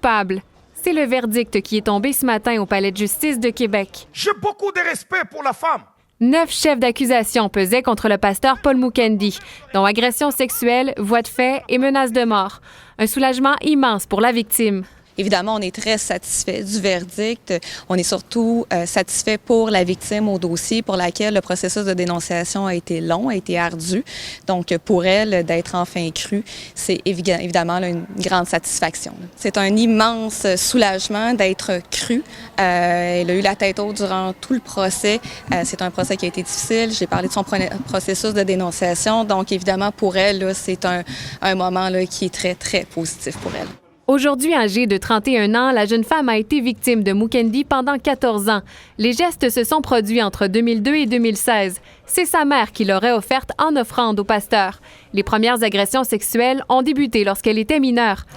coupable. C'est le verdict qui est tombé ce matin au Palais de justice de Québec. J'ai beaucoup de respect pour la femme. 9 chefs d'accusation pesaient contre le pasteur Paul Mukendi, dont agression sexuelle, voies de fait et menaces de mort. Un soulagement immense pour la victime. Évidemment, on est très satisfait du verdict. On est surtout satisfait pour la victime au dossier pour laquelle le processus de dénonciation a été long, a été ardu. Donc, pour elle, d'être enfin crue, c'est évidemment là, une grande satisfaction. C'est un immense soulagement d'être crue. Elle a eu la tête haute durant tout le procès. C'est un procès qui a été difficile. J'ai parlé de son processus de dénonciation. Donc, évidemment, pour elle, là, c'est un moment là, qui est très, très positif pour elle. Aujourd'hui âgée de 31 ans, la jeune femme a été victime de Mukendi pendant 14 ans. Les gestes se sont produits entre 2002 et 2016. C'est sa mère qui l'aurait offerte en offrande au pasteur. Les premières agressions sexuelles ont débuté lorsqu'elle était mineure.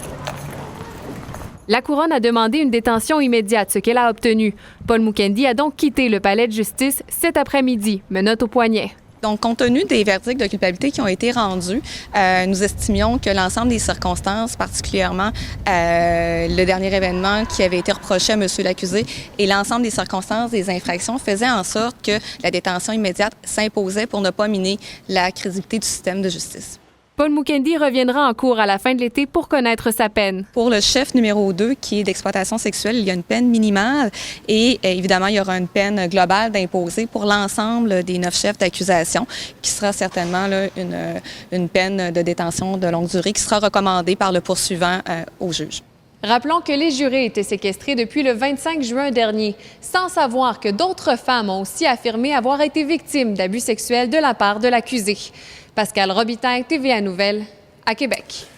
La Couronne a demandé une détention immédiate, ce qu'elle a obtenu. Paul Mukendi a donc quitté le palais de justice cet après-midi, menottes au poignet. Donc, compte tenu des verdicts de culpabilité qui ont été rendus, nous estimions que l'ensemble des circonstances, particulièrement le dernier événement qui avait été reproché à M. l'accusé et l'ensemble des circonstances des infractions faisaient en sorte que la détention immédiate s'imposait pour ne pas miner la crédibilité du système de justice. Paul Mukendi reviendra en cours à la fin de l'été pour connaître sa peine. Pour le chef numéro 2, qui est d'exploitation sexuelle, il y a une peine minimale et évidemment, il y aura une peine globale d'imposer pour l'ensemble des 9 chefs d'accusation, qui sera certainement là, une peine de détention de longue durée qui sera recommandée par le poursuivant au juge. Rappelons que les jurés étaient séquestrés depuis le 25 juin dernier, sans savoir que d'autres femmes ont aussi affirmé avoir été victimes d'abus sexuels de la part de l'accusé. Pascal Robitaille, TVA Nouvelles, à Québec.